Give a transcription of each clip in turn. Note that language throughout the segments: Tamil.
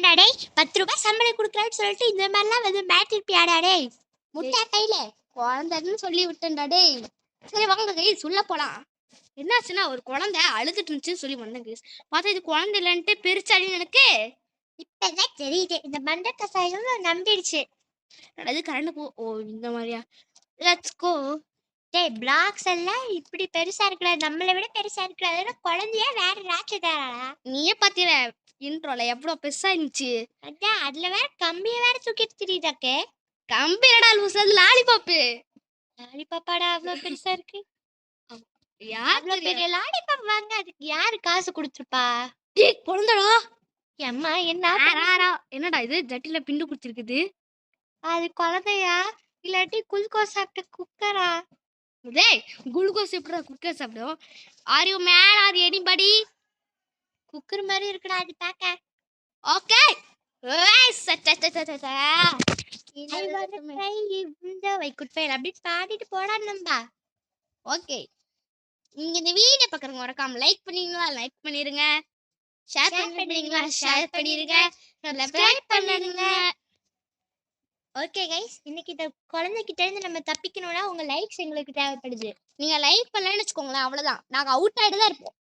ஏன்டா டேய் 10 ரூபாய் சம்பளம் குடுக்குறான்னு சொல்லிட்டு இந்த மாதிரிலாம் வந்து மாட்டிருப்பியாடா டேய்? முட்டை கையில குழந்தைன்னு சொல்லி விட்டேன்டா டேய். சரி வாங்க கைஸ் உள்ள போலாம். என்னாச்சுன்னா ஒரு குழந்தை அழுதுட்டு இருந்துச்சுன்னு சொல்லி வந்தேன் கைஸ். பார்த்தா இது குழந்தை இல்லைன்ட்டு பெருச்சாடின்னு எனக்கு இப்பதான் தெரியுது. இந்த மண்டை கசாயம் நம்பிடுச்சு. இது கரண்ட் போ. ஓ இந்த மாதிரியா? Let's go. டேய் பிளாக்ஸ் எல்லாம் இப்படி பெருசா இருக்கல, நம்மளை விட பெருசா இருக்கல. அதோட குழந்தையா வேற ராட்சதாரா? நீயே பாத்தீர இன்ட்ரோல எவ்வளவு பெருசா இருந்துச்சு. அதான் அதுல வேற கம்பிய வேற தூக்கிட்டு தெரியுதாக்கே. கம்பி என்னடா லூஸ், அது லாலிபாப்பு. லாலிபாப்பாடா அவ்வளவு பெருசா இருக்கு? யாரு பெரிய லாலிபாப் வாங்க அதுக்கு யாரு காசு கொடுத்துருப்பா? குழந்தடா அம்மா என்ன என்னடா இது ஜட்டில பிண்டு குடிச்சிருக்குது? அது குழந்தையா இல்லாட்டி குளுக்கோஸ் சாப்பிட்ட குக்கரா? டேய் குளுக்கோஸ் எப்படிடா குக்கர் சாப்பிடும்? Are you man or anybody? Cooker மாதிரி இருக்குடா அது பாக்க. ஓகே அப்படி பாடிட்டு போடா நம்பா. ஓகே நீங்க இந்த வீடியோ பாக்குறவங்க மறக்காம லைக் பண்ணீங்களா லைக் பண்ணிருங்க, ஷேர் பண்ணீங்களா ஷேர் பண்ணிருங்க, சப்ஸ்கிரைப் பண்ணிருங்க. ஓகே கைஸ், இன்னைக்கு இந்த குழந்தைகிட்ட இருந்து நம்ம தப்பிக்கணும்னா உங்க லைக்ஸ் எங்களுக்கு தேவைப்படுது. நீங்க லைக் பண்ணலன்னு வச்சுக்கோங்களேன் அவ்வளவுதான், நாங்க அவுட் ஆயிட்டு தான் இருப்போம்.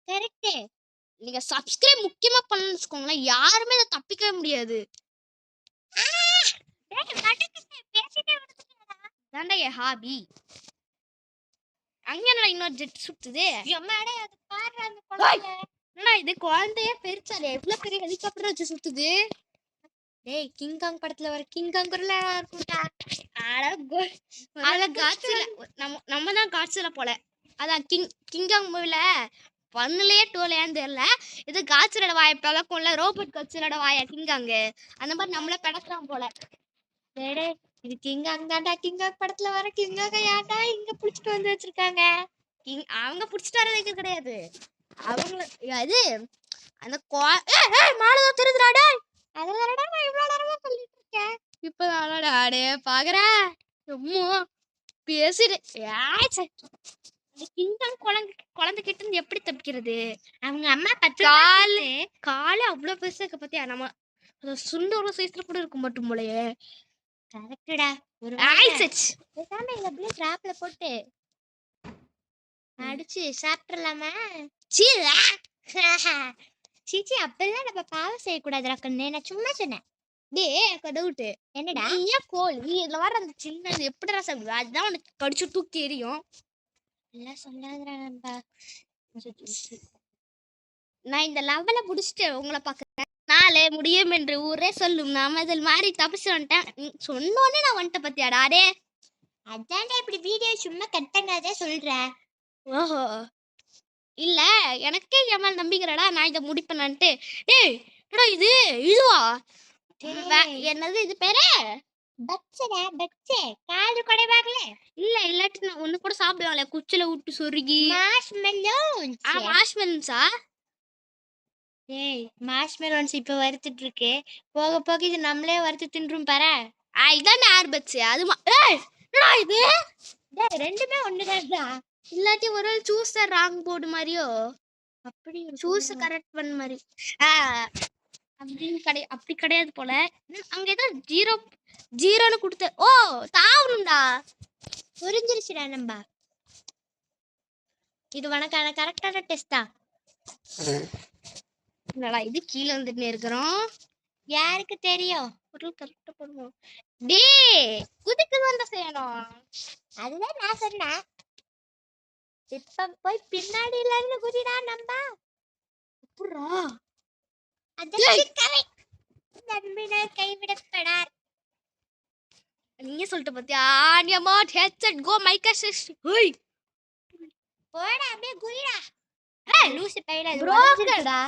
கரெக்ட். நீங்க சப்ஸ்கிரைப் முக்கியமா பண்ணலன்னு வச்சுக்கோங்களேன் யாருமே இதை தப்பிக்கவே முடியாது. தாண்டா என் ஹாபி. அங்க என்ன இன்னொரு ஜெட் சுத்துது? என்னடா இது குழந்தைய பெருசாலே எவ்வளவு பெரிய ஹெலிகாப்டர் வச்சு சுத்துது? டேய் கிங்காங் படத்துல வர கிங்காங் குரலா இருக்கும்டா. நம்ம தான் காட்சியில போல. அதான் கிங்காங் மூவில 1லயே 2லயான்னு தெரியல. இது காட்சியோட வாயை பழக்கம்ல, ரோபோட் காட்சியோட வாயா கிங்காங்க அந்த மாதிரி நம்மள படக்கலாம் போல. டேய் இது கிங்காங் தான்டா. கிங்காங் படத்துல வர கிங்காங்க யாடா இங்க புடிச்சிட்டு வந்து வச்சிருக்காங்க? அவங்க புடிச்சிட்டு வரதுக்கு கிடையாது, அவங்க அது அந்த மாலதா தெரியுதுடா. டேய் அதனாலடா நான் இவ்வளவு நேரமா சொல்லிட்டு இருக்கேன். இப்பதானடா அடே பாக்குறேன் அம்மா பேசிடு. கிங்காங் குழந்தை கிட்ட இருந்து எப்படி தப்பிக்கிறது? அவங்க அம்மா காலு அவ்வளவு பெருசா இருக்க பத்தியா? நம்ம சுண்டு ஒரு சைஸ்ல கூட இருக்கும் மட்டும் போலயே. கரெக்டடா. ஒரு பேசாம இந்த அப்படியே டிராப்ல போட்டு அடிச்சு சாப்பிடலாமா? சீச்சி அப்பெல்லாம் நம்ம பாவம் செய்யக்கூடாதுடா கண்ணே, நான் சும்மா சொன்னேன். டவுட்டு என்னடா ஏன் கோழி இதுல வர அந்த சின்ன எப்படிடா சாப்பிடுவா? அதுதான் உனக்கு கடிச்சு தூக்கி எரியும். எல்லாம் சொல்லாதடா நண்பா. நான் இந்த லெவல முடிச்சுட்டு உங்களை பாக்குறேன். நாளே முடியும் என்று ஊரே சொல்லும், நாம இதில் மாதிரி தப்பிச்சு வந்துட்டேன். சொன்னோன்னே நான் வந்துட்ட பத்தியாடா. டே அதான்டா இப்படி வீடியோ சும்மா கட் பண்ணாதே சொல்றேன். ஓஹோ இல்ல எனக்கே என் மேல நம்பிக்கிறடா நான் இதை முடிப்பேன்ட்டு. டேய் இது இதுவா என்னது இது பேரு? பச்சடா பச்சே காது கொடைவாகல. இல்ல இல்லாட்டி நான் ஒண்ணு கூட சாப்பிடுவாங்களே குச்சில விட்டு சொருகி. மார்ஷ்மெலோன்ஸா? டேய் மார்ஷ்மெலோன்ஸ் இப்ப வறுத்துட்டு இருக்கு, போக போக இது நம்மளே வறுத்து தின்றும் பாரு. இதான் ஆர்பட்ஸ் அது. ஏய் என்னடா இது? டேய் ரெண்டுமே ஒண்ணுதான்டா. இல்லாட்டி ஒரு சூஸ் ராங் போர்டு மாதிரியோ? அப்படி சூஸ் கரெக்ட் பண்ண மாதிரி அப்படின்னு அப்படி கிடையாது போல. அங்க ஏதோ ஜீரோன்னு கொடுத்த. ஓ தாவணும்டா. புரிஞ்சிருச்சுடா நம்பா. இது உனக்கான கரெக்டான டெஸ்டா? என்னடா இது கீழே வந்துட்டு இருக்கிறோம், யாருக்கு தெரியும்? பொருள் கரெக்டா பண்ணுவோம். டேய் குதிக்கு வந்த செய்யணும், அதுதான் நான் சொன்னேன். இப்ப போய் பின்னாடில இருந்து குதிடா நம்பா. புறா நம்பினார் கைவிடப்படார். நீங்க சொல்லிட்டு பாத்தியா? ஆனியமாட் ஹெட்செட் கோ மைக்கஸ். ஹேய் போடா அப்படியே குதிடா. லூசு பையல அது ப்ரோக்கன்டா.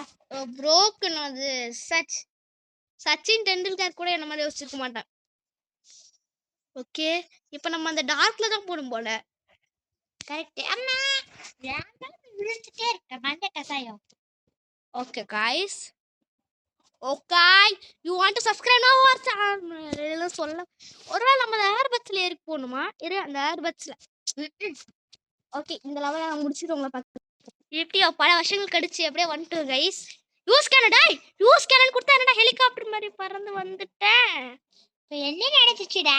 ப்ரோக்கன் அது. சச்சின் டெண்டுல்கர் கூட என்ன மாதிரி யோசிச்சிருக்க மாட்டான். ஓகே இப்போ நம்ம அந்த டார்க்ல தான் போணும் போல. கரெக்ட். அம்மா யாரா விழுந்துட்டே இருக்க மண்டை கசாயம். Okay guys, okay you want to subscribe now our channel எல்லாம் சொல்ல. ஒருவேளை நம்ம ஏர்பட்ஸ்ல ஏறி போணுமா? இரு அந்த ஏர்பட்ஸ்ல. ஓகே இந்த லெவல நான் முடிச்சிட்டு உங்களை பார்க்க. எப்படியோ பல வருஷங்கள் கழிச்சு அப்படியே வந்துட்டு गाइस. யூஸ் கேனன் கொடுத்தா என்னடா ஹெலிகாப்டர் மாதிரி பறந்து வந்துட்டேன். இப்ப என்ன நடந்துச்சுடா?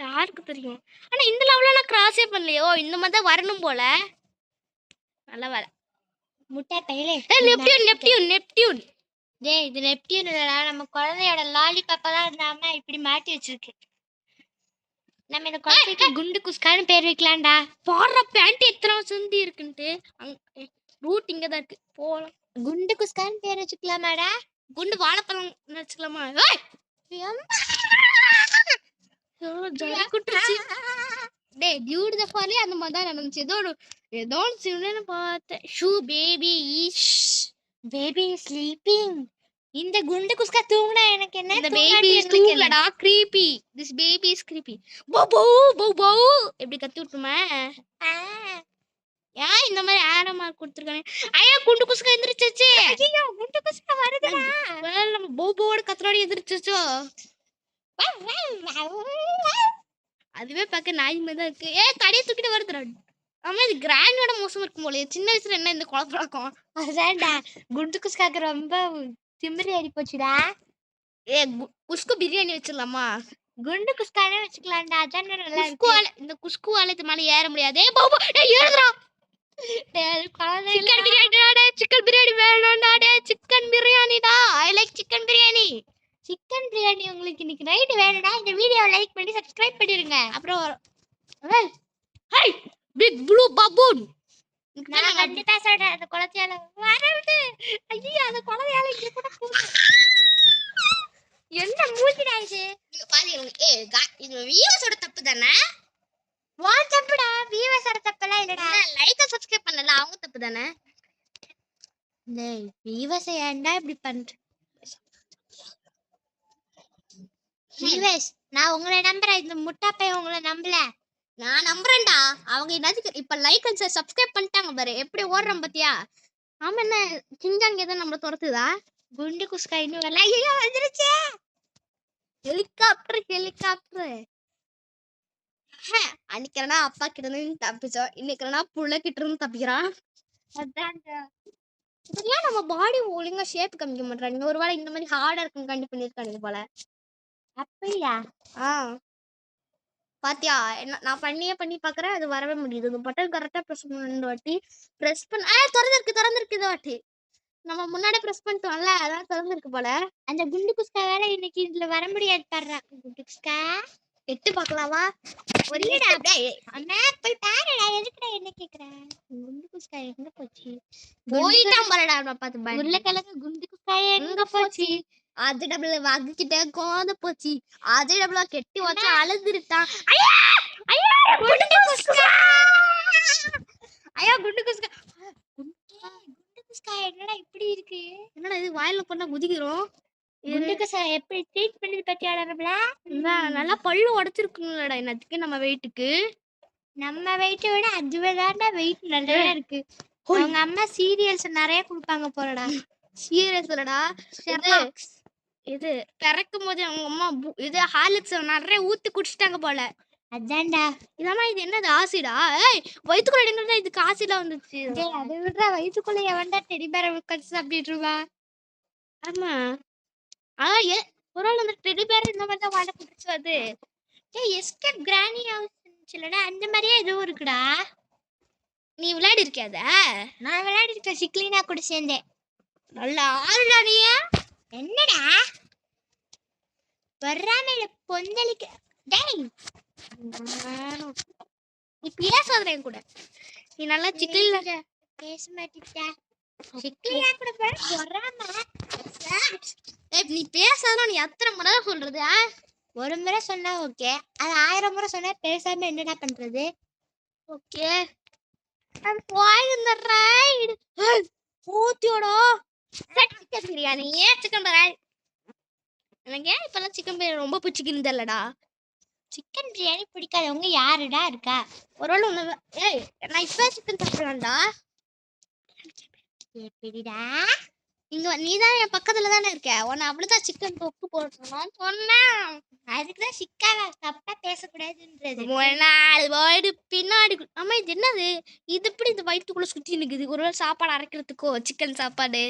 யாருக்கு தெரியும்? ஆனா இந்த லெவல்ல நான் கிராஸே பண்ணலையோ. இந்த மாதிரி தான் வரணும் போல. நல்ல வேலை. முட்டை பையலே. நெப்டியூன். டேய் இது நெப்டியூன் இல்லடா, நம்ம குழந்தையோட லாலிபாப்பா தான் இருந்தாம இப்படி மாட்டி வச்சிருக்கு. நம்ம இந்த குழந்தைக்கு குண்டு குஸ்கான்னு பேர் வைக்கலாம்டா. பாடுற பேண்ட் எத்தனை சந்தி இருக்குன்ட்டு. ரூட் இங்க தான் இருக்கு. போலாம். குண்டு குஸ்கான்னு பேர் வச்சுக்கலாமாடா? குண்டு வாழைப்பழம் வச்சுக்கலாமா? டேய் டியூட் த ஃபார்லி அந்த மாதிரி தான் நடந்துச்சு. ஏதோ சிவனு பார்த்தேன். Shoe baby baby sleeping. இந்த குண்டு குஸ்கா தூங்குனா எனக்கு என்ன? இந்த baby தூங்கலடா. creepy. this baby is creepy. போ போ போ போ எப்படி கத்தி விட்டுமா? ஏன் இந்த மாதிரி ஆரோ மார்க் கொடுத்துருக்கானே? ஐயா குண்டு குஸ்கா எந்திரிச்சிச்சு. ஐயோ குண்டு குஸ்கா வருதுடா. நம்ம போ போவோட கத்தரோட எந்திரிச்சிச்சோ. அதுவே பார்க்க நாய் மாதிரி தான் இருக்கு. கடையை தூக்கிட்டு வருதுடா. ஆமா இது கிராண்டியோட மோசம் இருக்கும் போல. சின்ன வயசுல என்ன இந்த குழப்பம்? அதான்டா குண்டு குஸ்காக்கு ரொம்ப திமிரி ஆடி போச்சுடா. குஸ்கு பிரியாணி வச்சிடலாமா? குண்டு குஸ்கானே வச்சுக்கலாம்டா. அதான் நல்லா இருக்கு. இந்த குஸ்கு வாழைத்து மேல ஏற முடியாது. ஏறுறா. சிக்கன் பிரியாணி வேணும்டா. சிக்கன் பிரியாணிடா. I like chicken biryani. Chicken biryani உங்களுக்கு இன்னைக்கு நைட் வேணும்டா. இந்த வீடியோவை லைக் பண்ணி சப்ஸ்கிரைப் பண்ணிருங்க. அப்புறம் ஹை பிக் ப்ளூ பபூன். நான் கண்டிப்பா சொல்றேன் அந்த குழந்தையால வரது. ஐயோ அந்த குழந்தையால இங்க கூட என்ன மூஞ்சிடா இது? பாருங்க இது வியூவர்ஸோட தப்பு தானே? வாட் தப்புடா? வியூவர்ஸோட தப்பெல்லாம் இல்லடா. லைக் சப்ஸ்கிரைப் பண்ணல அவங்க தப்பு தானே? டேய் வியூவர்ஸ் ஏன்டா இப்படி பண்ற? வியூவர்ஸ் நான் உங்களை நம்புறேன். இந்த முட்டாப்பை உங்களை நம்பல. நான் நம்புறேன்டா. அவங்க என்னது இப்ப லைக் அண்ட் சப்ஸ்கிரைப் பண்ணிட்டாங்க பாரு. எப்படி ஓடுறோம் பாத்தியா? ஆமா என்ன சிங்காங்க ஏதோ நம்மள துரத்துதா? குண்டு குஸ்கா இன்னும் வரல. ஐயோ வந்துருச்சு. ஹெலிகாப்டர் அன்னைக்குறனா அப்பா கிட்ட இருந்து தப்பிச்சோம். இன்னைக்குறனா புள்ள கிட்ட இருந்து தப்பிக்கிறான். அதான்டா. இதெல்லாம் நம்ம பாடி ஒழுங்கா ஷேப் காமிக்க மாட்டாங்க. ஒருவேளை இந்த மாதிரி ஹார்டா இருக்கும் கண்டி பண்ணிருக்கானுங்க போல. அப்படியா? பாத்தியா நான் பண்ணி பாக்குறேன். அது வரவே முடியுது. இந்த பட்டன் கரெக்டா பிரஸ் பண்ண வாட்டி பிரஸ் பண்ண திறந்திருக்கு இந்த வாட்டி. நம்ம முன்னாடி பிரஸ் பண்ணிட்டோம்ல அதான் திறந்திருக்கு போல. அந்த குண்டு குஸ்கா வேற இன்னைக்கு இதுல வர முடியாது பாரு. குண்டு குஸ்கா எட்டு பார்க்கலாமா? ஒருடா அப்படியே அண்ணா போய் பாருடா. எதுக்குடா என்ன கேக்குற? குண்டு குஸ்கா எங்க போச்சு? போயிட்டான் பாருடா. பார்த்து பய உருளைக்கிழங்கு குண்டு குஸ்கா எங்க போச்சு? அது டபுள் வாங்கிக்கிட்ட கோத போச்சு. அது டபுளா கெட்டி வச்சு அழுதுட்டான். குண்டு குஸ்கா. குண்டு குஸ்கா. குண்டு குஸ்கா என்னடா இப்படி இருக்கு? என்னடா இது வாயில பண்ணா குதிக்கிறோம். குண்டு குஸ்கா எப்படி ட்ரீட் பண்ணது பத்தியாடா நம்மள? நல்லா பல்லு உடைச்சிருக்குங்கடா என்னத்துக்கு நம்ம வெயிட்டுக்கு. நம்ம வெயிட்டை விட அதுவேதான்டா வெயிட் நல்லா இருக்கு. அவங்க அம்மா சீரியல்ஸ் நிறைய கொடுப்பாங்க போறடா. சீரியஸ்லடா இது பிறக்கும் போது அவங்க அம்மா இது ஹார்லிக்ஸ் நிறைய ஊத்தி குடிச்சிட்டாங்க போல. அதான்டா. இதமா இது என்னது ஆசிடா? வயிற்றுக்குள்ள எடுங்கிறதா இதுக்கு ஆசிடா வந்துச்சு. அதை விடுறா. வயிற்றுக்குள்ள எவன்டா டெடி பேரை உட்காந்து சாப்பிட்டு இருவா? ஆமா ஒரு ஆள் அந்த டெடி பேர் இந்த மாதிரி தான் வாழை குடிச்சு அது. எஸ்கேப் கிரானி ஹவுஸ் இருந்துச்சுலடா அந்த மாதிரியே எதுவும் இருக்குடா. நீ விளையாடி இருக்கியாத? நான் விளையாடி இருக்கேன். சிக்லினா கூட சேர்ந்தேன். நல்லா ஆளுடா நீ. என்னடா வர்றாமையில பொந்தலிக்க? டேய் நீ பேசாத என் கூட. நீ நல்லா சிக்கலில பேச மாட்டிட்டா. சிக்லினா கூட வர்றாம நீ பேசாத. நீ அத்தனை முறை சொல்றது. ஒரு முறை சொன்னா ஓகே. அது 1000 முறை சொன்னா பேசாம என்னடா பண்றது? ஓகே போத்தியோடா சிக்கன் பிரியாணி. சிக்கன் பிரியாணி எனக்கு இப்பெல்லாம் சிக்கன் பிரியாணி ரொம்ப பிடிச்சிக்கின்னு தெரியலடா. சிக்கன் பிரியாணி பிடிக்காதவங்க யாருடா இருக்கா? ஒரு வேளை ஒண்ணு நான் இப்ப சிக்கன் சாப்பிடலாம்டா. எப்படிடா? இங்க நீ தான் என் பக்கத்துல தானே இருக்க. உன்னை அப்படிதான் சிக்கன் தொக்கு போட்டுருவான்னு சொன்னேன். அதுக்குதான் சிக்காவா தப்பா பேசக்கூடாதுன்றது. முன்னாடி போயிட்டு பின்னாடி அம்மா இது என்னது? இது எப்படி இது வயிற்றுக்குள்ள சுத்தி நிக்குது? ஒருவேளை சாப்பாடு அரைக்கிறதுக்கோ, சிக்கன் சாப்பாடு,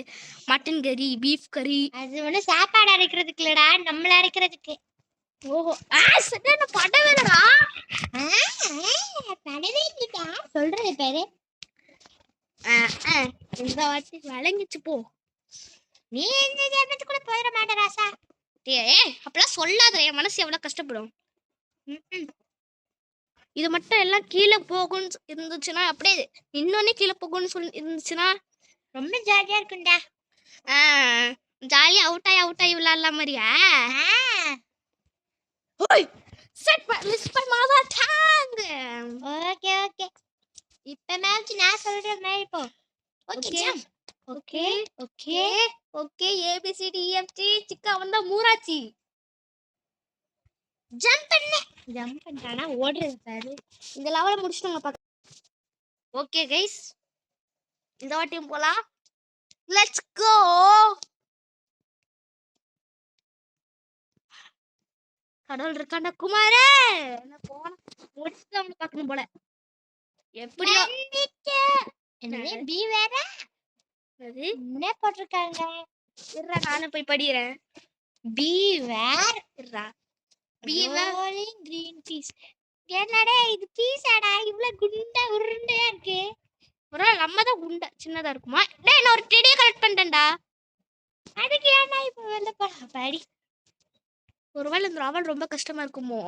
மட்டன் கறி, பீஃப் கறி. அது ஒண்ணு சாப்பாடு அரைக்கிறதுக்கு இல்லடா, நம்மள அரைக்கிறதுக்கு. ஓஹோ சரியான படவேலடா. படவே இல்லடா சொல்றது பேரு. இந்த வாட்டி விளங்கிச்சு போ. நீ இந்த ஜெபத்துக்குள்ள போயிட மாட்ட ராசா. அப்பெல்லாம் சொல்லாத, என் மனசு எவ்வளவு கஷ்டப்படும். இது மட்டும் எல்லாம் கீழே போகும்னு இருந்துச்சுன்னா, அப்படியே இன்னொன்னே கீழே போகும்னு சொல்லி இருந்துச்சுன்னா ரொம்ப ஜாலியா இருக்கும்டா. ஜாலியா அவுட் ஆகி விளையாடலாம் மாதிரியா? ஓகே ஓகே, இப்ப மேட்ச் நான் சொல்ற மாதிரி போ. Okay jump. Okay okay okay ABCDEFG சிக்கா வந்தா மூராச்சி. ஜம்ப் பண்றானா ஓடுறது பாரு. இந்த லெவல முடிச்சிட்டோங்க பாக்க. ஓகே கைஸ், இந்த வாட்டியும் போலாம். Let's go. கடவுள் இருக்காண்டா குமாரே. என்ன போன முடிச்சு அவனை பார்க்கணும் போல. எப்படியோ என்னது பி வேற அது என்ன போட்டிருக்காங்க? இருடா நானும் போய் படிக்கிறேன். பி வேர் இருடா ரோலிங் கிரீன் பீஸ். என்னடா இது பீஸாடா இவ்வளவு குண்டா உருண்டையா இருக்கு? ஒரு நம்ம தான் குண்டா சின்னதா இருக்குமா? டேய் நான் ஒரு டெடியை கலெக்ட் பண்ணிட்டேன்டா. அதுக்கு ஏன்டா இப்ப வெளில போடா படி. ஒருவேளை இந்த அவள் ரொம்ப கஷ்டமா இருக்குமோ?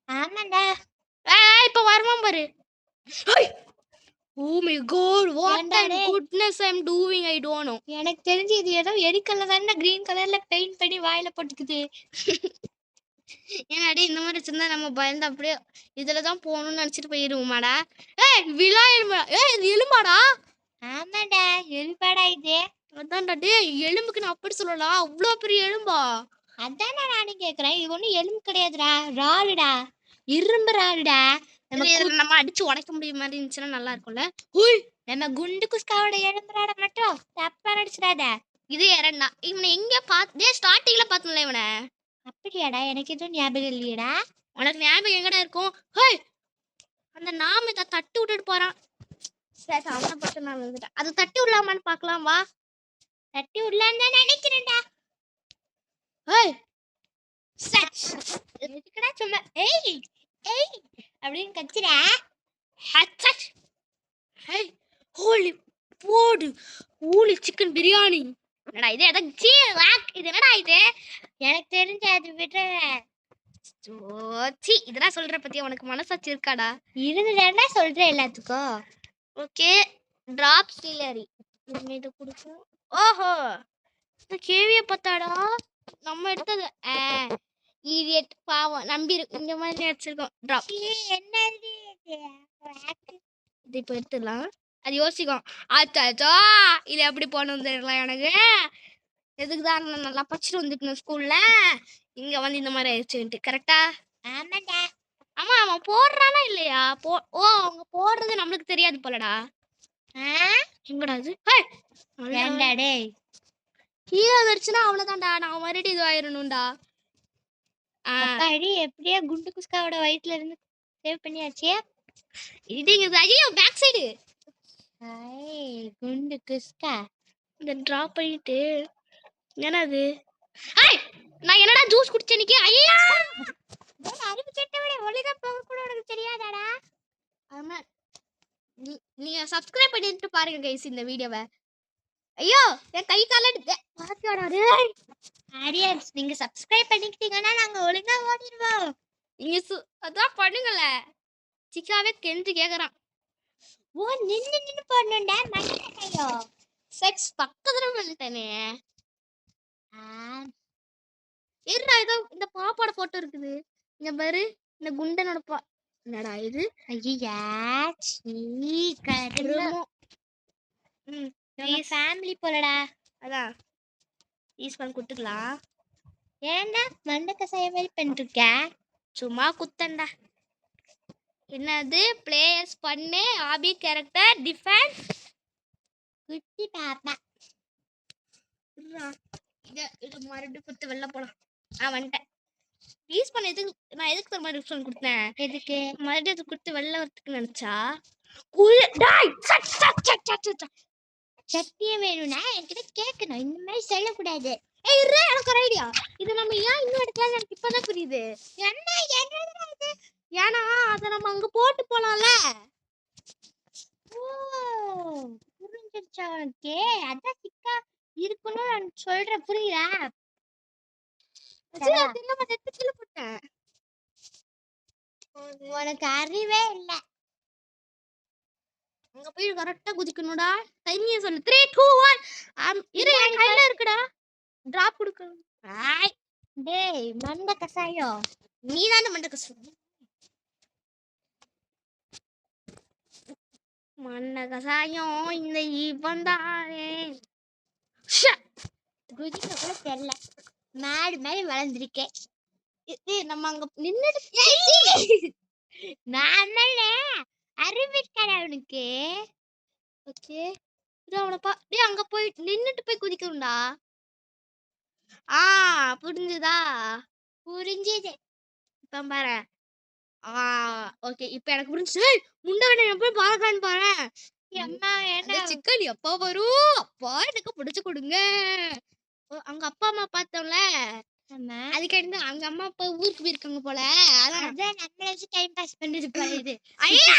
ஆமாண்டா. இப்ப வருவான் பாரு. Oh my god, what a goodness I'm doing, I don't know. எனக்கு தெரிஞ்சு இது ஏதோ எரிக்கல்ல தானே கிரீன் கலர்ல பெயிண்ட் பண்ணி வாயில போட்டுக்குது. ஏன்னாடி இந்த மாதிரி சின்ன நம்ம பயந்து அப்படியே இதுலதான் போகணும்னு நினைச்சிட்டு போயிருவோமாடா. விழா எலும்பா? இது எலும்பாடா? ஆமாடா எலும்பாடா இது. அதான்டா. டே எலும்புக்கு நான் அப்படி சொல்லலாம், அவ்வளோ பெரிய எலும்பா? அதானே நானும் கேக்குறேன். இது ஒண்ணும் எலும்பு கிடையாதுடா, ராடுடா, இரும்பு ராடுடா. நம்ம அடிச்சு உடைக்க முடியும் மாதிரி இருந்துச்சுன்னா நல்லா இருக்கும்ல. நம்ம குண்டு குஸ்காவோட எலும்பு ராட மட்டும் தப்பா நடிச்சிடாத. இது இறண்டா. இவனை எங்க பார்த்தே? ஸ்டார்டிங்ல பார்த்தோம்ல இவனை. அப்படியாடா? எனக்கு எதுவும் ஞாபகம் இல்லையடா. உனக்கு ஞாபகம் எங்கடா இருக்கும்? அந்த நாம இதை தட்டி விட்டுட்டு போறான். சரி அவனை பட்டு நான் வந்துட்டேன். அதை தட்டி விடலாமான்னு பாக்கலாம் வா. தட்டி விடலான்னு தான் நினைக்கிறேன்டா. எதுக்குடா சும்மா ஏய் ஏய் அப்படின்னு கத்துறா? ஹோலி போடு ஹோலி சிக்கன் பிரியாணி. என்னடா இது? இது என்னடா இது? எனக்கு தெரிஞ்ச அது விட இதெல்லாம் சொல்ற பத்தி உனக்கு மனசாட்சி இருக்காடா? இருந்துதானே சொல்றேன் எல்லாத்துக்கும். ஓகே டிராப் ஸ்டீலரி இது கொடுக்கும். ஓஹோ இந்த கேவிய பார்த்தாடா நம்ம எடுத்தது. ஈடியட் பாவம் நம்பி இந்த மாதிரி வச்சிருக்கோம். டிராப் என்ன இது இப்போ எடுத்துடலாம். அது யோசிக்கும். ஆச்சாச்சா இது எப்படி போகணும் தெரியல எனக்கு. எதுக்குதான் நான் நல்லா படிச்சுட்டு வந்துக்கணும் ஸ்கூல்ல, இங்க வந்து இந்த மாதிரி ஆயிடுச்சுன்ட்டு. கரெக்டா? ஆமாடா. ஆமா அவன் போடுறானா இல்லையா? அவங்க போடுறது நம்மளுக்கு தெரியாது போலடா. எங்கடா அது? டேய் கீழே வச்சுனா அவ்வளவுதான்டா. நான் மறுபடியும் இது ஆயிரணும்டா. அப்பாடி எப்படியா குண்டு குஸ்காவோட வயிற்றுல இருந்து சேவ் பண்ணியாச்சு. இது ஐயோ பேக் சைடு. குண்டு குஸ்கா இந்த டிராப் பண்ணிட்டு என்னது? நான் என்னடா ஜூஸ் குடிச்சேன் இன்னைக்கு? ஐயா அறிவு கெட்டவனே, ஒளிதா போக கூட உனக்கு தெரியாதாடா? ஆமா நீங்க சப்ஸ்கிரைப் பண்ணிட்டு பாருங்க கைஸ் இந்த வீடியோவை. ஐயோ என் கை கால ஆடியன்ஸ் நீங்க சப்ஸ்கிரைப் பண்ணிக்கிட்டீங்கன்னா நாங்க ஒழுங்கா ஓடிடுவோம். நீங்க அதான் பண்ணுங்கள. சிக்காவே கெஞ்சு கேக்குறான். ஓ நின்னு போடணும்டா மண்டையோ. செக்ஸ் பக்கத்துல வந்துட்டேனே. இருடா ஏதோ இந்த பாப்பாட போட்டோ இருக்குது. இங்க பாரு இந்த குண்டனோட என்னடா இது? ஐயா ஃபேமிலி போலடா. அதான் யூஸ் பண்ணி குத்துக்கலாம். ஏன்டா மண்டக்க செய்ய மாதிரி பண்ணிருக்க? சும்மா குத்தண்டா. என்னது பிளேயர்ஸ் பண்ணு ஆபி கேரக்டர் டிஃபென்ஸ் குட்டி பாப்பா இருடா. இத மறுபடியும் குத்து வெளில போலாம். வந்துட்டேன். யூஸ் பண்ண எதுக்கு நான் எதுக்கு தெரியுமா ரிப்ஷன் கொடுத்தேன்? எதுக்கு? மறுபடியும் அது குத்து வெளில வரதுக்கு நினைச்சா உள்ள டாய் சட் சட் சட் சட் சட். சத்தியம் வேணும்னா என்கிட்ட கேட்கணும். இந்த மாதிரி சொல்லக்கூடாது. ஏய் இரு, எனக்கு ஒரு ஐடியா. இது நம்ம ஏன் இன்னும் எடுக்கலாம்னு எனக்கு இப்பதான் புரியுது. என்ன என்னதுடா இது? ஏன்னா அதை நம்ம அங்க போட்டு போலாம்ல. ஓ, புரிஞ்சிருச்சா உனக்கு? அதான் சிக்கா இருக்கணும்னு நான் சொல்றேன், புரியுதா? சரி, தெரியாம நெத்தில போட்டேன். உனக்கு அறிவே இல்ல. அங்க போய் கரெக்டா குதிக்கணும்டா. டைமிங்க சொல்லு. 3 2 1. இரு, என் கையில இருக்குடா. டிராப் கொடுக்கணும். ஆய் டேய் மண்ட கசாயம், நீ தானே மண்ட கசம். மண்ட கசாயம் இந்த இவன் தானே. குதிக்க கூட தெரியல. மாடு மாதிரி வளர்ந்துருக்கேன். நம்ம அங்க நின்னுட்டு நாமல்ல அறிவிருக்காடா அவனுக்கு. ஓகே அவனை டேய் அங்க போய் நின்னுட்டு போய் குதிக்கணும்டா. புரிஞ்சுதா? புரிஞ்சுது. இப்ப பாரு. ஓகே இப்ப எனக்கு புரிஞ்சுச்சு. முன்னாடி நான் போய் பார்க்கலான்னு பாறேன். அம்மா அந்த சிக்கன் எப்போ வரும்? அப்பா எனக்கு பிடிச்சு கொடுங்க. அங்க அப்பா அம்மா பார்த்தோம்ல, அதுக்காண்டி அங்க அம்மா அப்பா ஊருக்கு போயிருக்காங்க போல. அதான் நம்மள வச்சு டைம் பாஸ் பண்ணிட்டு போயிடுது. ஐயா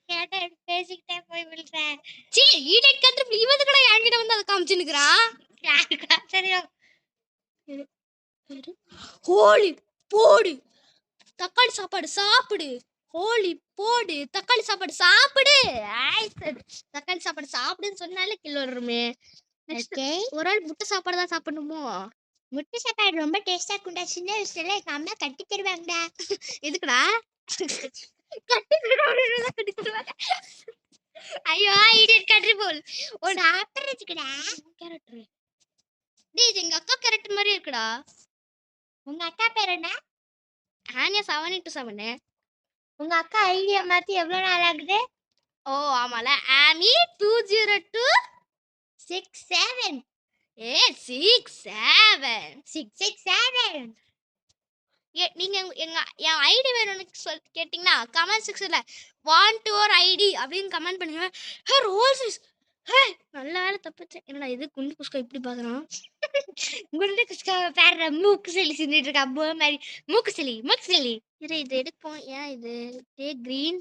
கேட்டா பேசிக்கிட்டே போய் விழுறேன். சீ ஈடெட் கண்ட்ரி இவது கூட என்கிட்ட வந்து அதை காமிச்சுன்னுக்குறான். யாருக்கா தெரியும்? ஹோலி போடு தக்காளி சாப்பாடு சாப்பிடு. ஹோலி போடு தக்காளி சாப்பாடு சாப்பிடு. தக்காளி சாப்பாடு சாப்பிடுன்னு சொன்னாலே கிலோ வருமே. ஒரு ஆள் முட்டை சாப்பாடு தான் சாப்பிடணுமோ? முட்டை சாப்பாடு ரொம்ப டேஸ்டா இருக்கும்டா. சின்ன வயசுல எங்க அம்மா கட்டி தருவாங்கடா. எதுக்குடா கட்டி தருவாங்க? ஐயோ இடியட் கண்ட்ரி போல். ஒரு சாப்பிடுறதுக்குடா. கேரக்டர் டேய் இது எங்க அக்கா கேரக்டர் மாதிரி இருக்குடா. உங்க அக்கா பேர் என்ன? ஆனியா 7x7. உங்க அக்கா ஐடியா மாத்தி எவ்வளவு நாள் ஆகுது? ஓ ஆமால ஆமி 202 67. 67 667. நீங்க என் ஐடி வேணும்னு கேட்டீங்கன்னா கமெண்ட் செக்ஷன்ல வாண்ட் யுவர் ஐடி அப்படின்னு கமெண்ட் பண்ணுங்க. ரோல்ஸ் நல்ல வேலை தப்பிச்சேன். என்னடா இது குண்டு குஸ்கா இப்படி பாக்குறான்? குண்டு குஸ்கா பேர மூக்கு செலி சிந்திட்டு இருக்கா. போ மாதிரி மூக்கு செலி இது எடுப்போம். ஏன் இது டே கிரீன்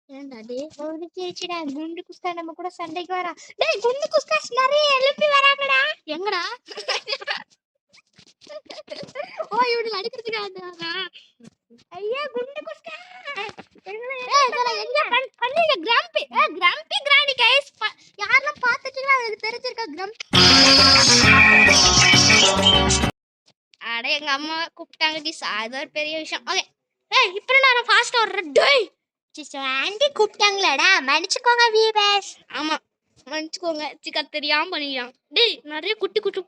ஏன்டா டே ஒரு கேச்சுடா. குண்டு குஸ்கா நம்ம கூட சண்டைக்கு வரா. டேய் குண்டு குஸ்கா நிறைய எழுப்பி வராங்கடா. எங்கடா? ஓ இவனுக்கு அடிக்கிறதுக்கு ஐயா குண்டு குஸ்கா எங்க பண்ணீங்க? கிராம்பி கிராண்டி கைஸ் யாரெல்லாம் பார்த்துட்டீங்களா? அதுக்கு தெரிஞ்சிருக்கா கிராம்பி? அட எங்க அம்மா கூப்பிட்டாங்க டிஸ். அது ஒரு பெரிய விஷயம். ஓகே இப்போ நான் ஃபாஸ்டா வர்றேன். டேய் ஆண்டி கூப்பிட்டாங்களாடா. மன்னிச்சுக்கோங்க வீவர்ஸ். ஆமா மன்னிச்சுக்கோங்க. சிக்கன் தெரியாம பண்ணிக்கலாம். டேய் நிறைய குட்டி குட்டி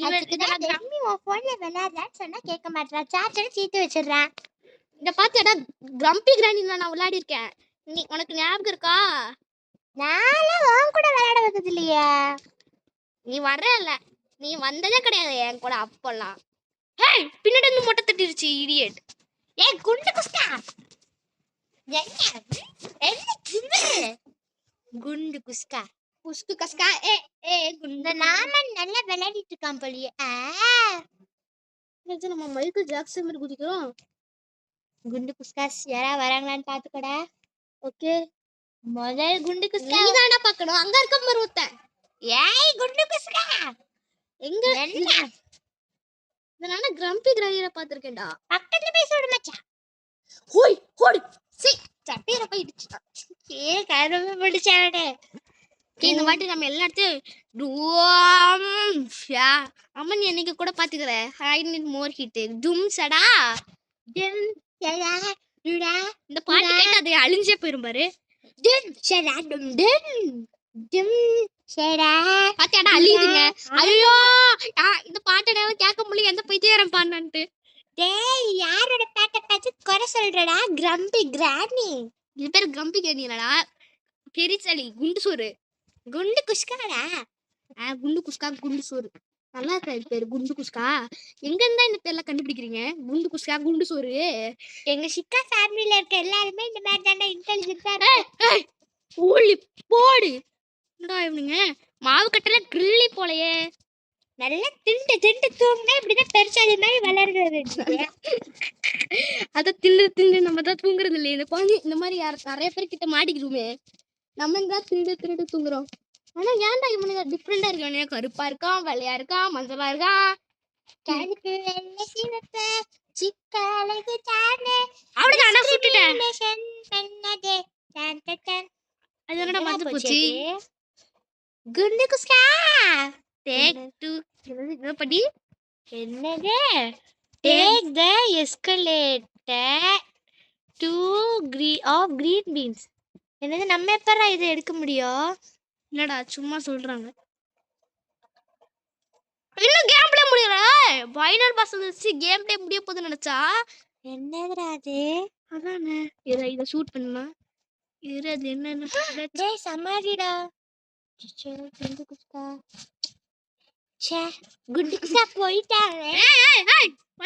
மம்மி உன் போன்ல விளையாடுறான்னு சொன்னா கேட்க மாட்டேன். சார்ஜர் சீட்டு வச்சிடுறேன். இத பாத்தியாடா கிரம்பி கிராண்டி நான் விளையாடி இருக்கேன். நீ உனக்கு ஞாபகம் இருக்கா? நானும் உன் கூட விளையாட வந்தது இல்லையே. நீ வரல, நீ வந்ததே கிடையாது என் கூட அப்பெல்லாம். ஹேய் பின்னாடி இருந்து மொட்டை தட்டிருச்சு இடியட். ஏய் குண்டு குஸ்கா என்ன குண்டு குஸ்கா குஸ்கு கஸ்கா குண்டு நாம நல்லா விளையாடிட்டு இருக்கான் போலியே. நம்ம மைக்கேல் ஜாக்சன் மாதிரி குதிக்கிறோம். குண்டு குஸ்காஸ் யாரா வராங்களான்னு பாத்துக்கடா. ஓகே முதல் குண்டு குஸ்கா நீ தானா பார்க்கணும். அங்க இருக்க மருவத்த. ஏய் குண்டு குஸ்கா எங்க என்ன? நானே கிரம்பி கிராண்டிய பாத்துர்க்கேன்டா. பக்கத்துல போய் சுடு மச்சான். ஹோய் ஹோடி சீ சட்டிர போயிடுச்சு. கரும்பு பிடிச்சாடே. இந்த வாட்டி நம்ம எல்லா இடத்தையும் அம்மன் என்னைக்கு கூட பாத்துக்கிற. ஐ நீட் மோர் ஹிட் டும் சடா டும் சடா டுடா. இந்த பாட்டு கேட்டு அது அழிஞ்சே போயிரும் பாரு. டும் சடா டும் டும் டும் சடா. பாத்தியாடா அழியுதுங்க. ஐயோ இந்த பாட்டை கேட்க முடியல. எந்த பைத்தியாரம் பாடினான்ட்டு. டேய் யாரோட பாட்டை பார்த்து குறை சொல்றடா? கிரம்பி கிராணி. இது பேர் கிரம்பி கிராணி இல்லடா. பெரிச்சளி குண்டு சோறு குண்டு குஸ்காடா. குண்டு குஸ்கா குண்டு சோறு நல்லா இருக்கா இது பேரு குண்டு குஸ்கா. எங்க இருந்தா இந்த பேர்லாம் கண்டுபிடிக்கிறீங்க? குண்டு குஸ்கா குண்டு சோறு. எங்க சிக்கா ஃபேமிலில இருக்க எல்லாருமே இந்த மாதிரி தானே இன்டெலிஜென்ட்டா இருக்கு. ஊழி போடு. என்னடா இவனுங்க மாவு கட்டல கிரில்லி போலயே. நல்லா திண்டு திண்டு தூங்கினா இப்படிதான் பெருசாதி மாதிரி வளர்கிறது. அத தின்னு தின்னு நம்ம தான் தூங்குறது இல்லையே. இந்த குழந்தை இந்த மாதிரி நிறைய பேர் கிட்ட மாட்டிக்கிறோமே. நம்ம எங்க திருடு திருடு தூங்குறோம். ஆனா ஏன்டா இவனுங்க டிஃப்ரெண்டா இருக்கானே. கருப்பா இருக்கான், வெள்ளையா இருக்கான், மஞ்சளா இருக்கான். கருப்பு வெள்ளை சிவப்பு சிக்கலகு தானே அவ்வளவுதான் நான் சுட்டுட்டேன். டிஸ்கிரிமினேஷன் பண்ணதே டன் டன் டன். அது என்னடா என்னடா மறந்து போச்சு போச்சு. அது? குண்டு குஸ்கா. டேக் 2 என்ன படி? என்னது? Take the escalator to green beans. என்னது நம்ம எப்பறா இது எடுக்க முடியும்? என்னடா சும்மா சொல்றாங்க. இன்னும் கேம் பிளே முடியல. ஃபைனல் பாஸ் வந்துச்சு. கேம் பிளே முடிய போகுதுன்னு நினைச்சா என்னதுடா அது? அதானே. இத ஷூட் பண்ணலாம். அது என்னன்னு டேய் சமாதிடா. ச்சே குண்டு குஸ்கா. ச்சே குண்டு குஸ்கா போயிட்டாங்க.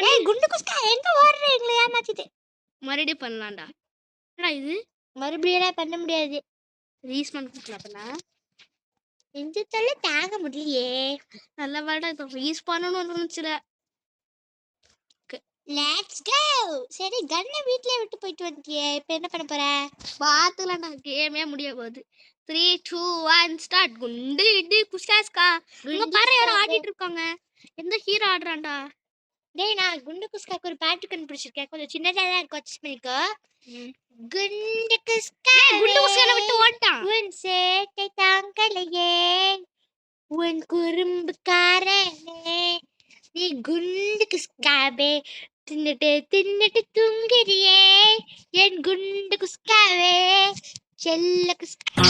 ஏய் குண்டு குஸ்கா எங்க ஓடுறீங்களே ஏமாத்திட்டு. மறுபடியும் பண்ணலாம்டா. என்னடா இது? மறுபடியும் பண்ண முடியாது. ரீஸ்பான் பண்ணலாம். இந்த தொல்லை தாங்க முடியலையே. நல்ல வேடா இப்ப ரீஸ் பண்ணணும்னு வந்துச்சுல. Let's go. சரி கன்னை வீட்லயே விட்டு போயிட்டு வந்துட்டியே. இப்போ என்ன பண்ண போற? பாத்துலடா கேமே முடிய போகுது. 3 2 1 ஸ்டார்ட். குண்டு இடி குஸ்காஸ்கா. இங்க பாரு யாரோ ஆடிட்டு இருக்காங்க. எந்த ஹீரோ ஆடுறான்டா? டேய் நான் குண்டு குஸ்காக்கு ஒரு பாட்டு கண்டுபிடிச்சிருக்கேன். கொஞ்சம் சின்னதா தான் இருக்கும். வாட்ச் பண்ணிக்கோ. குண்டு குஸ்கா குண்டு குஸ்கான விட்டு ஓட்டான். உன் சேட்டை தாங்கலையே உன் குறும்புக்காரனே நீ குண்டு குஸ்காவே தின்னுட்டு தின்னுட்டு தூங்கிறியே என் குண்டு குஸ்காவே செல்ல குஸ்கா.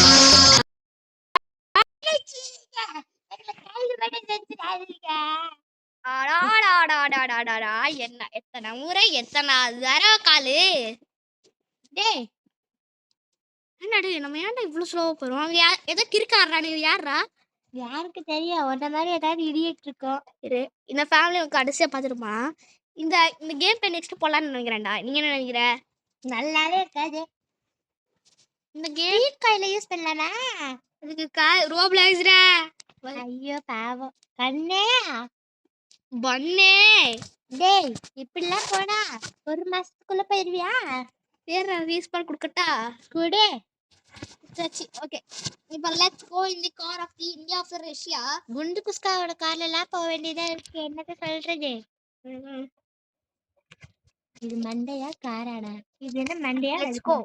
என்ன எத்தனை முறை எத்தனை தடவை காலு. டேய் என்னடி நம்ம ஏன்டா இவ்வளவு ஸ்லோவா போறோம்? அவங்க ஏதோ கிறுக்கு ஆடுறானு. இது யாரா? யாருக்கு தெரியும்? உன்ன மாதிரி ஏதாவது இடியட் இருக்கும். இந்த ஃபேமிலி கடைசியா பார்த்துருமா. இந்த இந்த கேம் பே நெக்ஸ்ட் போலான்னு நினைக்கிறேன்டா. நீங்க என்ன நினைக்கிற? நல்லாவே இருக்காது. இந்த கேம் கையில யூஸ் பண்ணலாமா? அதுக்கு ரோப்ளாக்ஸ்டா. ஐயோ பாவம் கண்ணே பன்னே. டேய் இப்படிலாம் போனா ஒரு மாசத்துக்குள்ள போயிருவியா? வேற ரீஸ்பான் கொடுக்கட்டா? குடு. சரி ஓகே. இப்போ let's go in the car of the India of Russia. குண்டு குஸ்காவோட கார்ல எல்லாம் போக வேண்டியதா இருக்கு. என்னத்த சொல்றது? இது மண்டையா காராடா? இது என்ன மண்டையா? Let's go.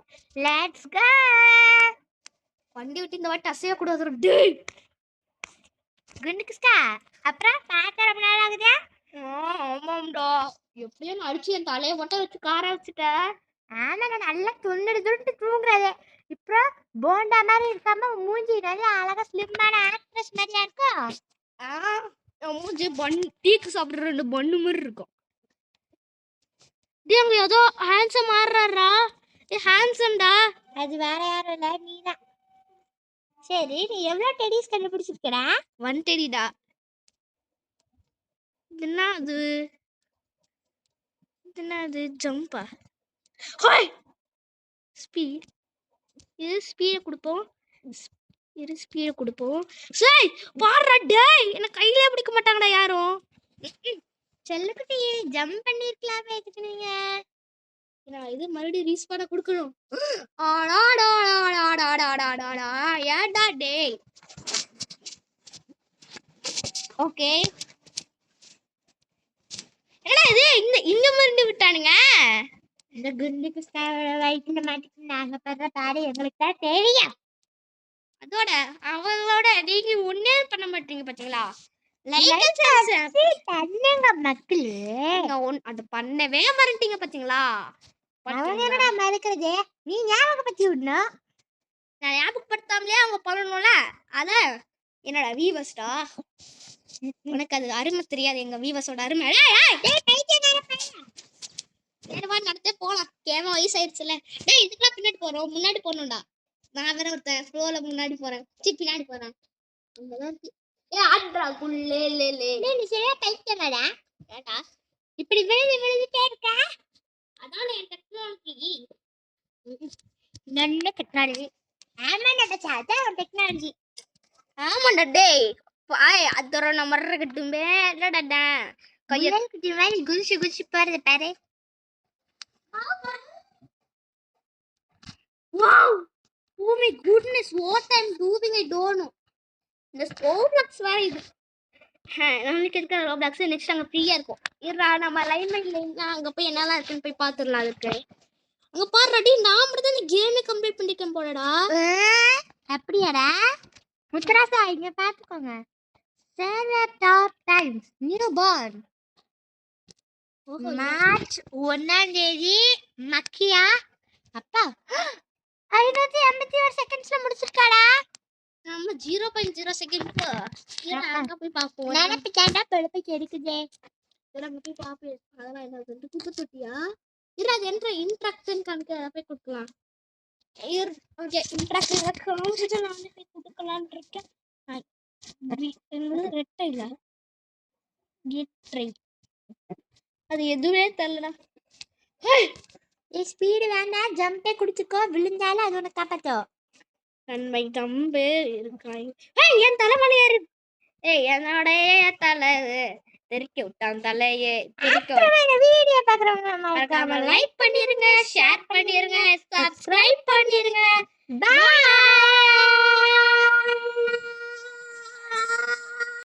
Let's go. வண்டி விட்டு இந்த வாட்டி அசைய கூடாது. டேய் குண்டு குஸ்கா அப்புறம் பார்க்க ரொம்ப நாள் ஆகுதா? ஆமாம்டா. எப்படியோ நான் அடிச்சு என் தலையை மட்டும் வச்சு கார வச்சுட்ட. ஆமா நான் நல்லா துண்டு தூங்குறதே. இப்போ போண்டா மாதிரி இருக்காம மூஞ்சி நல்லா அழகா ஸ்லிம்மான ஆக்ட்ரஸ் மாதிரியா இருக்கும். மூஞ்சி டீக்கு சாப்பிடுற 2 பண்ணு மாதிரி இருக்கும். டேய் அங்க ஏதோ ஹேண்ட்ஸம் மாறுறாரா? ஹேண்ட்ஸம்டா. அது வேற யாரும் இல்ல நீதான். சரி நீ எவ்வளவு டெடிஸ் கண்டுபிடிச்சிருக்கடா? 1 டெடிடா. என்ன அது ஜம்பா? Hi speed. இது ஸ்பீட கொடுப்போம். சரி பாடுறா. டேய் என்ன கையிலே பிடிக்க மாட்டாங்கடா யாரும். செல்லுக்குட்டி ஜம்ப் பண்ணிருக்கலாமே. எதுக்கு நீங்க இது மறுபடியும் ரீஸ்பான கொடுக்கணும்? ஏன்டா டேய். ஓகே என்னடா இது இங்க மறுபடியும் விட்டானுங்க. இந்த குண்டு குஸ்காவோட வயிற்றுல மாட்டிட்டு நாங்க படுற பாடு எங்களுக்கு தான் தெரியும். அதோட அவங்களோட நீங்க ஒன்னே பண்ண மாட்டீங்க பாத்தீங்களா? பண்ணுங்க மக்களே. அது பண்ணவே மறந்துட்டீங்க பாத்தீங்களா? அவங்க என்னடா மறக்கிறது? நீ ஞாபகம் பத்தி விடணும். நான் ஞாபகப்படுத்தாமலே அவங்க பண்ணணும்ல. அத என்னடா வீவர்ஸ்டா. உனக்கு அது அருமை தெரியாது. எங்க வீவர்ஸோட அருமை. நடத்தே போலாம். கேம வயசாயிருச்சுல. டேய் இதுக்கெல்லாம் பின்னாடி போறோம். முன்னாடி போகணும்டா. நான் வேற ஒருத்தன் ஃப்ளோல முன்னாடி போறேன். பின்னாடி போறேன். அங்கதான் இருக்கு. ஏ ஆட்ரா குள்ளே லே லே. நீ சரியா பைத்தியமாடா? ஏடா இப்படி விழுந்துட்டே இருக்க. அதான் என் டெக்னாலஜி. நல்ல டெக்னாலஜி. ஆமாடா மச்சான், அதான் ஒரு டெக்னாலஜி. ஆமாண்டா டேய். பாய் அதோட நம்பர் கட்டும்பே இல்லடா. கைய முயல் குட்டி மாதிரி குதிச்சு குதிச்சு போறது பாரு. Wow. Oh my goodness, what I'm doing I don't know. இந்த Roblox வேற இது. நம்மளுக்கு இருக்கிற Roblox நெக்ஸ்ட் அங்க ஃப்ரீயா இருக்கும். இருடா நம்ம லைன்ல அங்க போய் என்னலாம் இருக்குன்னு போய் பாத்துறலாம் அதுக்கு. அங்க பாருடி நான் மட்டும் தான் இந்த கேமே கம்ப்ளீட் பண்ணிட்டேன் போலடா. அப்படியாடா? முத்துராசா இங்க பாத்துக்கோங்க. Seven top times new born. March 1ஆம் தேதி மக்கியா அப்பா 581 செகண்ட்ஸ்ல முடிச்சிருக்காடா. நம்ம 0.0 செகண்ட் அங்க போய் பாப்போம். நினைப்பிட்டாண்டா பொழுப்பை எடுக்குதே. அங்க போய் பாப்போம். அதெல்லாம் என்ன குத்து தொட்டியா? இரு அது என்ற இன்ட்ராக்ஷன் காமிக்க அதை போய் கொடுக்கலாம். ஓகே இன்ட்ராக்ஷன் காமிச்சிட்டு நான் வந்து போய் கொடுக்கலான்னு இருக்கேன். ரெட்டை இல்ல அது எதுவே தெரியலடா. ஸ்பீடு வேண்டாம், ஜம்பே குடிச்சுக்கோ, விழுந்தாலும் அது உனக்கு காப்பாத்தோம். நன்மை தம்பு இருக்காய். என் தலைமலை ஏறு. என்னோட தலை தெறிக்க விட்டான் தலையே. வீடியோ பாக்குறவங்க லைக் பண்ணிருங்க, ஷேர் பண்ணிருங்க,